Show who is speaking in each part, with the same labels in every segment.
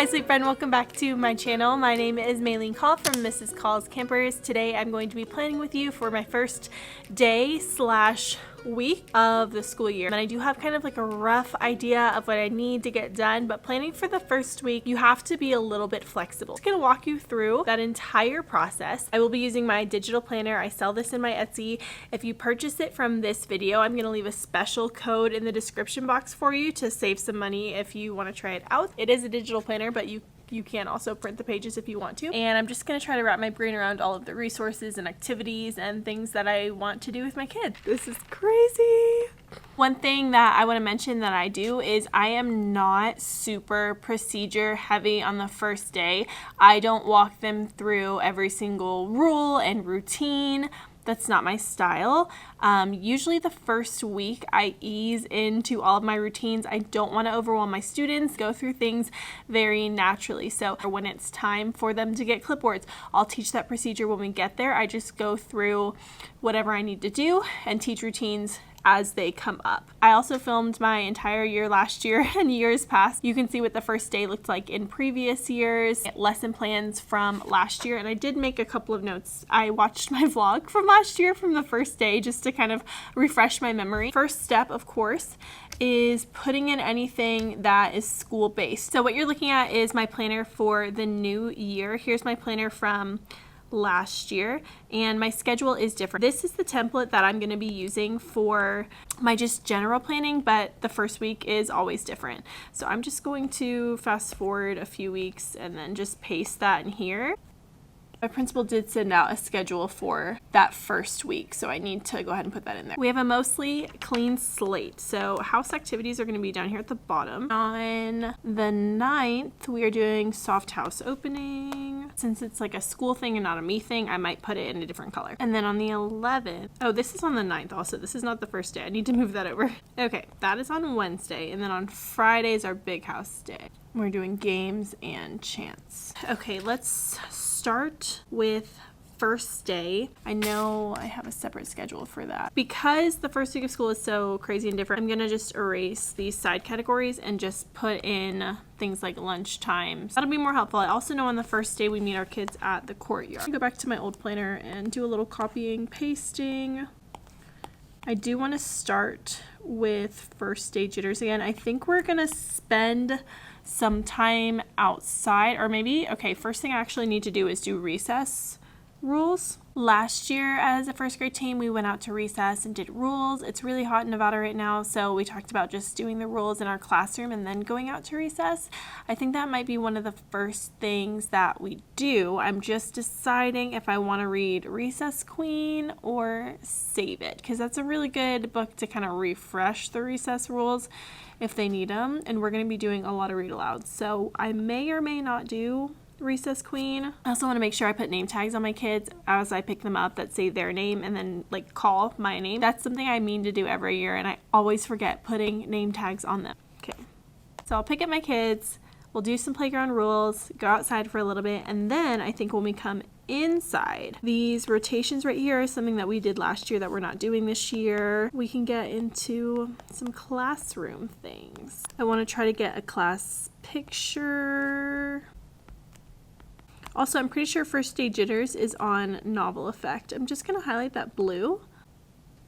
Speaker 1: Hi sweet friend, welcome back to my channel. My name is Maylene Call from Mrs. Call's Campers. Today I'm going to be planning with you for my first day slash week of the school year. And I do have kind of like a rough idea of what I need to get done, but planning for the first week, you have to be a little bit flexible. I'm just gonna walk you through that entire process. I will be using my digital planner. I sell this in my Etsy. If you purchase it from this video, I'm gonna leave a special code in the description box for you to save some money if you wanna try it out. It is a digital planner, but you can also print the pages if you want to. And I'm just gonna try to wrap my brain around all of the resources and activities and things that I want to do with my kids. This is crazy. One thing that I want to mention that I do is I am not super procedure heavy on the first day. I don't walk them through every single rule and routine. That's not my style. Usually the first week I ease into all of my routines. I don't want to overwhelm my students, go through things very naturally. So when it's time for them to get clipboards, I'll teach that procedure when we get there. I just go through whatever I need to do and teach routines as they come up. I also filmed my entire year last year and years past. You can see what the first day looked like in previous years, lesson plans from last year, and I did make a couple of notes. I watched my vlog from last year from the first day just to kind of refresh my memory. First step, of course, is putting in anything that is school-based. So what you're looking at is my planner for the new year. Here's my planner from last year, and my schedule is different. This is the template that I'm going to be using for my just general planning, but the first week is always different. So I'm just going to fast forward a few weeks and then just paste that in here. My principal did send out a schedule for that first week, so I need to go ahead and put that in there. We have a mostly clean slate, so house activities are going to be down here at the bottom. On the 9th, we are doing soft house opening. Since it's like a school thing and not a me thing, I might put it in a different color. And then on the 11th, oh, this is on the 9th also. This is not the first day. I need to move that over. Okay, that is on Wednesday, and then on Friday is our big house day. We're doing games and chants. Okay, let's start with first day. I know I have a separate schedule for that. Because the first week of school is so crazy and different, I'm gonna just erase these side categories and just put in things like lunch times. That'll be more helpful. I also know on the first day we meet our kids at the courtyard. Go back to my old planner and do a little copying, pasting. I do want to start with first day jitters again. I think we're gonna spend some time outside, or maybe, okay, first thing I actually need to do is do recess rules. Last year as a first grade team, we went out to recess and did rules. It's really hot in Nevada right now, so we talked about just doing the rules in our classroom and then going out to recess. I think that might be one of the first things that we do. I'm just deciding if I want to read Recess Queen or Save It, because that's a really good book to kind of refresh the recess rules if they need them, and we're going to be doing a lot of read alouds, so I may or may not do Recess Queen. I also want to make sure I put name tags on my kids as I pick them up that say their name and then like call my name. That's something I mean to do every year, and I always forget putting name tags on them. Okay, so I'll pick up my kids, we'll do some playground rules, go outside for a little bit, and then I think when we come inside, these rotations right here are something that we did last year that we're not doing this year. We can get into some classroom things. I want to try to get a class picture. Also, I'm pretty sure First Day Jitters is on Novel Effect. I'm just going to highlight that blue.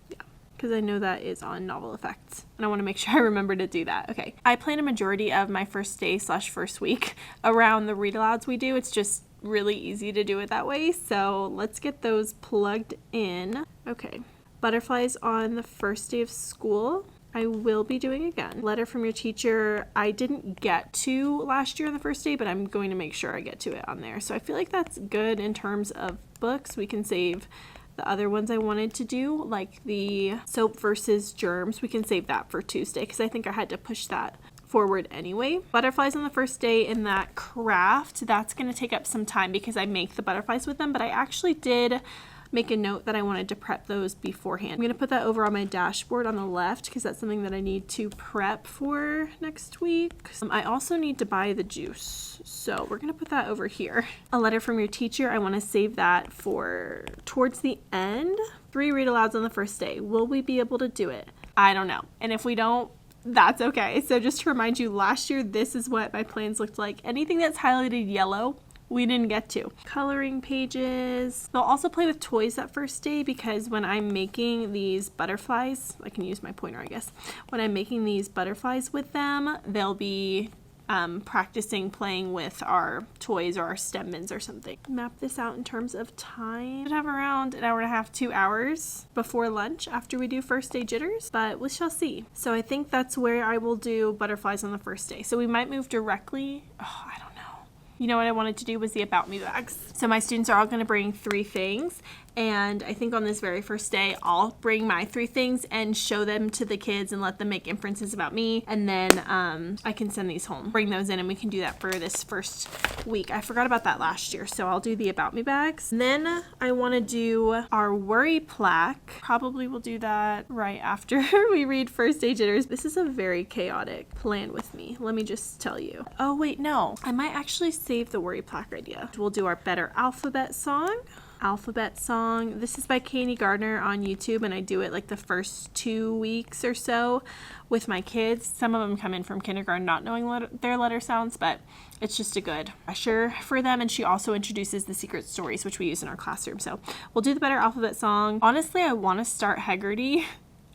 Speaker 1: Yeah, because I know that is on Novel Effects. And I want to make sure I remember to do that. Okay. I plan a majority of my first day slash first week around the read alouds we do. It's just really easy to do it that way. So let's get those plugged in. Okay. Butterflies on the first day of school. I will be doing again. Letter from your teacher. I didn't get to last year on the first day, but I'm going to make sure I get to it on there. So I feel like that's good in terms of books. We can save the other ones I wanted to do, like the soap versus germs. We can save that for Tuesday because I think I had to push that forward anyway. Butterflies on the first day in that craft. That's going to take up some time because I make the butterflies with them, but I actually did make a note that I wanted to prep those beforehand. I'm going to put that over on my dashboard on the left because that's something that I need to prep for next week. I also need to buy the juice, so we're going to put that over here. A letter from your teacher. I want to save that for towards the end. 3 read alouds on the first day. Will we be able to do it? I don't know. And if we don't, that's okay. So just to remind you, last year, this is what my plans looked like. Anything that's highlighted yellow, we didn't get to. Coloring pages. They'll also play with toys that first day because when I'm making these butterflies, I can use my pointer, I guess. When I'm making these butterflies with them, they'll be practicing playing with our toys or our stem bins or something. Map this out in terms of time. I have around an hour and a half, 2 hours before lunch after we do first day jitters, but we shall see. So I think that's where I will do butterflies on the first day. So we might move directly. Oh, I don't know. You know what I wanted to do was the About Me bags. So my students are all going to bring 3 things. And I think on this very first day, I'll bring my 3 things and show them to the kids and let them make inferences about me. And then I can send these home, bring those in, and we can do that for this first week. I forgot about that last year, so I'll do the About Me bags. And then I want to do our worry plaque. Probably we'll do that right after we read First Day Jitters. This is a very chaotic plan with me. Let me just tell you. Oh, wait, no. I might actually save the worry plaque idea. We'll do our Better Alphabet song. This is by Katie Gardner on YouTube, and I do it like the first 2 weeks or so with my kids. Some of them come in from kindergarten not knowing their letter sounds, but it's just a good pressure for them. And she also introduces the secret stories, which we use in our classroom. So we'll do the Better Alphabet song. Honestly, I want to start Haggerty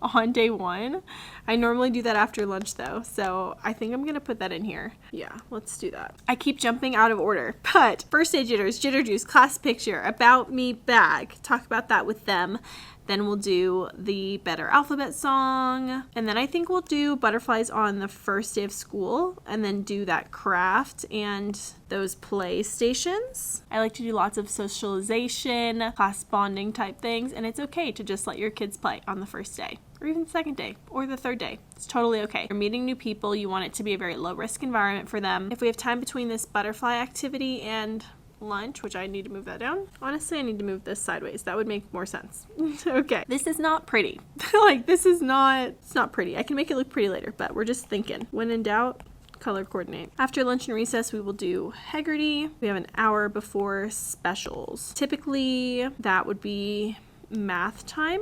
Speaker 1: on day 1. I normally do that after lunch though, so I think I'm gonna put that in here. Yeah, let's do that. I keep jumping out of order, but first day jitters, jitter juice, class picture, About Me bag, talk about that with them. Then we'll do the Better Alphabet song. And then I think we'll do butterflies on the first day of school and then do that craft and those play stations. I like to do lots of socialization, class bonding type things, and it's okay to just let your kids play on the first day or even the second day or the third day. It's totally okay. You're meeting new people. You want it to be a very low risk environment for them. If we have time between this butterfly activity and lunch, which I need to move that down. Honestly, I need to move this sideways. That would make more sense. Okay. This is not pretty. It's not pretty. I can make it look pretty later, but we're just thinking. When in doubt, color coordinate. After lunch and recess, we will do Haggerty. We have an hour before specials. Typically, that would be math time.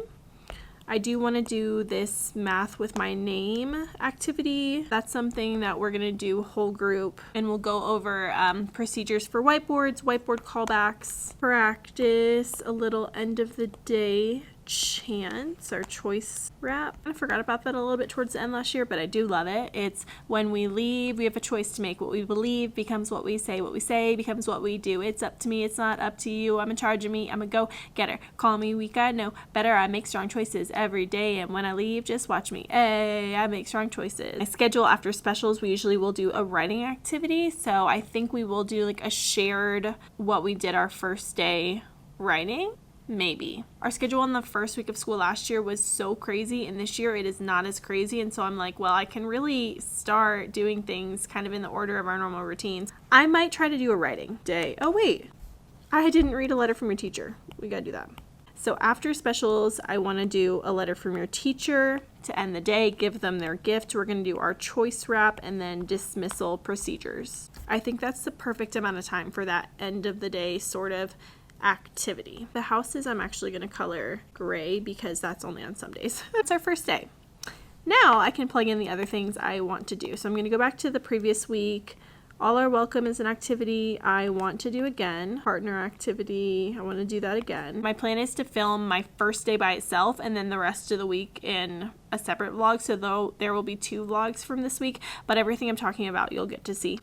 Speaker 1: I do want to do this math with my name activity. That's something that we're going to do whole group, and we'll go over procedures for whiteboards, whiteboard callbacks, practice a little end of the day chants, our choice wrap. I forgot about that a little bit towards the end last year, but I do love it. It's when we leave, we have a choice to make. What we believe becomes what we say becomes what we do. It's up to me, it's not up to you. I'm in charge of me, I'm a go-getter. Call me weak, I know better. I make strong choices every day, and when I leave, just watch me. Hey, I make strong choices. My schedule after specials, we usually will do a writing activity, so I think we will do like a shared what we did our first day writing. Maybe. Our schedule on the first week of school last year was so crazy, and this year it is not as crazy, and so I'm like, well, I can really start doing things kind of in the order of our normal routines. I might try to do a writing day. Oh wait, I didn't read a letter from your teacher. We gotta do that. So after specials, I want to do a letter from your teacher to end the day, give them their gift. We're going to do our choice wrap and then dismissal procedures. I think that's the perfect amount of time for that end of the day sort of activity. The houses I'm actually going to color gray because that's only on some days. That's our first day. Now I can plug in the other things I want to do. So I'm going to go back to the previous week. All Are Welcome is an activity I want to do again. Partner activity, I want to do that again. My plan is to film my first day by itself and then the rest of the week in a separate vlog. So though there will be 2 vlogs from this week, but everything I'm talking about you'll get to see.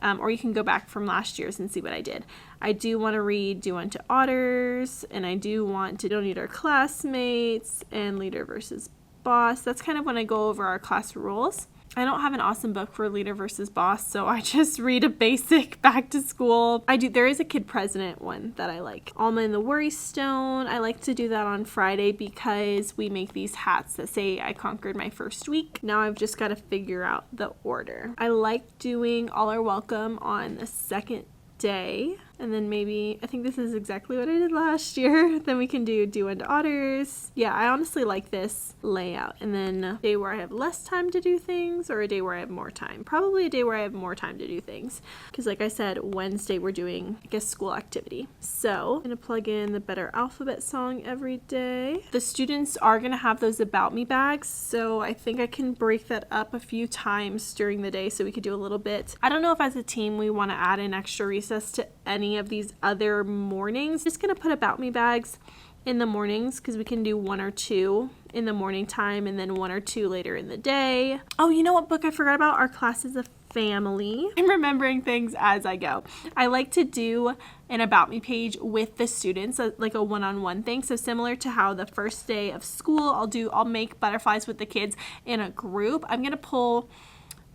Speaker 1: Or you can go back from last year's and see what I did. I do want to read Do Unto Otters, and I do want to Don't Eat Our Classmates and Leader versus Boss. That's kind of when I go over our class rules. I don't have an awesome book for Leader versus Boss, so I just read a basic back to school. There is a Kid President one that I like. Alma and the Worry Stone. I like to do that on Friday because we make these hats that say I conquered my first week. Now I've just got to figure out the order. I like doing All Are Welcome on the second day. And then maybe, I think this is exactly what I did last year. Then we can do unto otters. Yeah, I honestly like this layout. And then a day where I have less time to do things, or a day where I have more time. Probably a day where I have more time to do things. Because like I said, Wednesday we're doing, I guess, school activity. So I'm gonna plug in the Better Alphabet song every day. The students are gonna have those About Me bags. So I think I can break that up a few times during the day so we could do a little bit. I don't know if as a team we want to add an extra recess to any of these other mornings. Just gonna put About Me bags in the mornings because we can do 1 or 2 in the morning time and then 1 or 2 later in the day. Oh, you know what book I forgot about? Our Class is a Family. I'm remembering things as I go. I like to do an About Me page with the students, like a one-on-one thing. So similar to how the first day of school, I'll make butterflies with the kids in a group. I'm gonna pull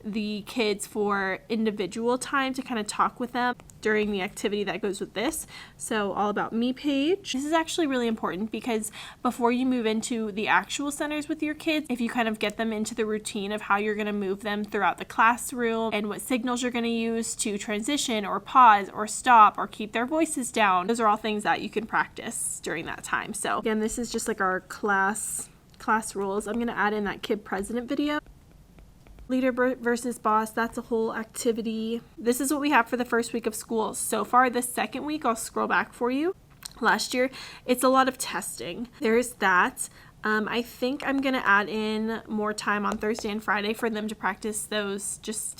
Speaker 1: the kids for individual time to kind of talk with them during the activity that goes with this. So All About Me page. This is actually really important because before you move into the actual centers with your kids, if you kind of get them into the routine of how you're going to move them throughout the classroom and what signals you're going to use to transition or pause or stop or keep their voices down, those are all things that you can practice during that time. So again, this is just like our class rules. I'm going to add in that kid president video. Leader versus boss, that's a whole activity. This is what we have for the first week of school. So far, the second week, I'll scroll back for you. Last year, it's a lot of testing. There's that. I think I'm going to add in more time on Thursday and Friday for them to practice those just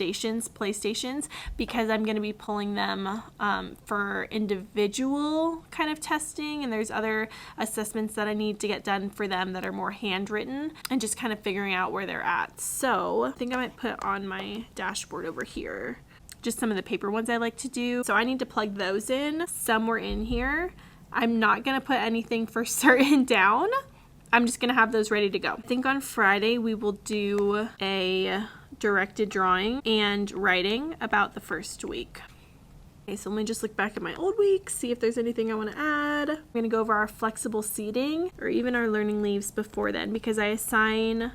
Speaker 1: play stations, because I'm going to be pulling them for individual kind of testing, and there's other assessments that I need to get done for them that are more handwritten and just kind of figuring out where they're at. So I think I might put on my dashboard over here just some of the paper ones I like to do. So I need to plug those in somewhere in here. I'm not going to put anything for certain down. I'm just going to have those ready to go. I think on Friday we will do a directed drawing and writing about the first week. Okay, so let me just look back at my old week, see if there's anything I want to add. I'm going to go over our flexible seating or even our learning leaves before then, because I assign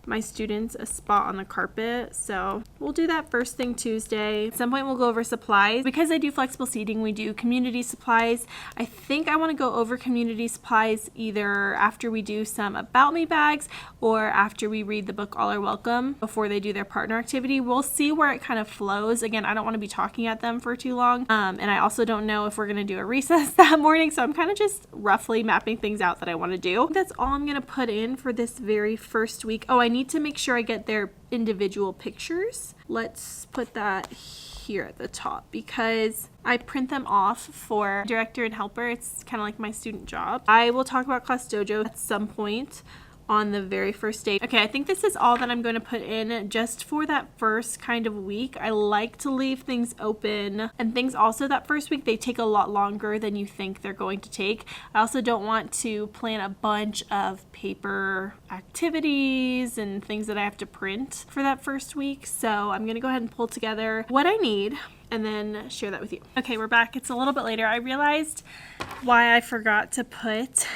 Speaker 1: my students a spot on the carpet. So we'll do that first thing Tuesday. At some point we'll go over supplies. Because I do flexible seating, we do community supplies. I think I want to go over community supplies either after we do some About Me bags or after we read the book All Are Welcome before they do their partner activity. We'll see where it kind of flows. Again, I don't want to be talking at them for too long. And I also don't know if we're going to do a recess that morning. So I'm kind of just roughly mapping things out that I want to do. That's all I'm going to put in for this very first week. Oh, I need to make sure I get their individual pictures. Let's put that here at the top because I print them off for director and helper. It's kind of like my student job. I will talk about Class Dojo at some point on the very first day. Okay, I think this is all that I'm going to put in just for that first kind of week. I like to leave things open, and things also that first week, they take a lot longer than you think they're going to take. I also don't want to plan a bunch of paper activities and things that I have to print for that first week. So I'm going to go ahead and pull together what I need and then share that with you. Okay, we're back. It's a little bit later. I realized why I forgot to put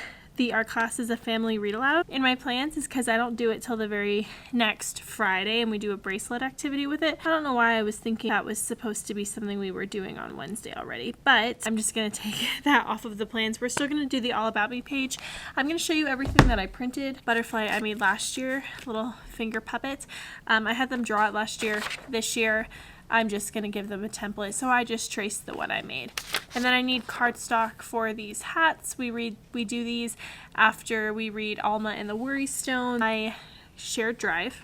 Speaker 1: Our Class is a Family read aloud in my plans is because I don't do it till the very next Friday, and we do a bracelet activity with it. I don't know why I was thinking that was supposed to be something we were doing on Wednesday already, but I'm just going to take that off of the plans. We're still going to do the All About Me page. I'm going to show you everything that I printed. Butterfly I made last year, little finger puppet. I had them draw it last year. This year I'm just going to give them a template, so I just traced the one I made. And then I need cardstock for these hats. We do these after we read Alma and the Worry Stone. I shared drive.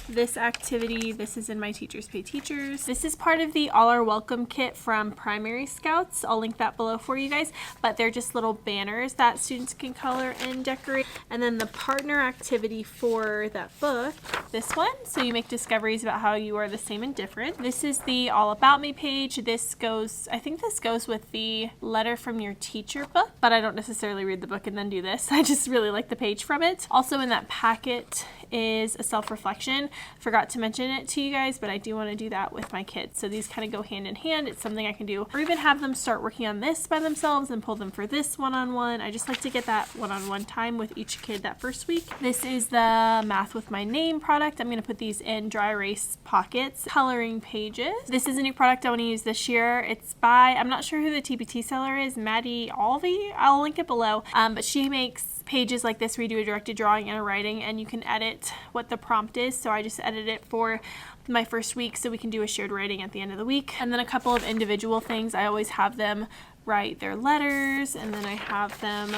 Speaker 1: This activity, this is in my Teachers Pay Teachers. This is part of the All Are Welcome kit from Primary Scouts. I'll link that below for you guys, but they're just little banners that students can color and decorate. And then the partner activity for that book, this one, so you make discoveries about how you are the same and different. This is the All About Me page. This goes, I think this goes with the Letter from Your Teacher book, but I don't necessarily read the book and then do this. I just really like the page from it. Also in that packet is a self-reflection. forgot to mention it to you guys, but I do want to do that with my kids. So these kind of go hand in hand. It's something I can do, or even have them start working on this by themselves and pull them for this one-on-one. I just like to get that one-on-one time with each kid that first week. This is the Math with My Name product. I'm going to put these in dry erase pockets. Coloring pages. This is a new product I want to use this year. It's by, I'm not sure who the TPT seller is, Maddie Alvey. I'll link it below. But she makes pages like this where you do a directed drawing and a writing, and you can edit what the prompt is. So I just edited it for my first week so we can do a shared writing at the end of the week. And then a couple of individual things. I always have them write their letters, and then I have them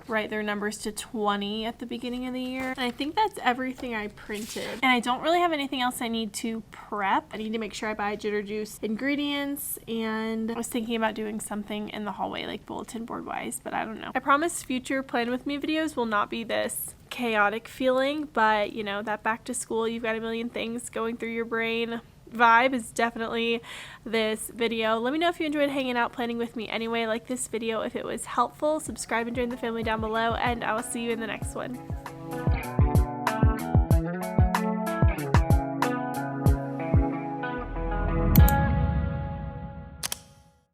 Speaker 1: write their numbers to 20 at the beginning of the year. And I think that's everything I printed. And I don't really have anything else I need to prep. I need to make sure I buy ginger juice ingredients, and I was thinking about doing something in the hallway, like bulletin board wise, but I don't know. I promise future plan with me videos will not be this chaotic feeling, but you know, that back to school, you've got a million things going through your brain vibe is definitely this video. Let me know if you enjoyed hanging out planning with me anyway. Like this video if it was helpful, subscribe and join the family down below, and I will see you in the next one.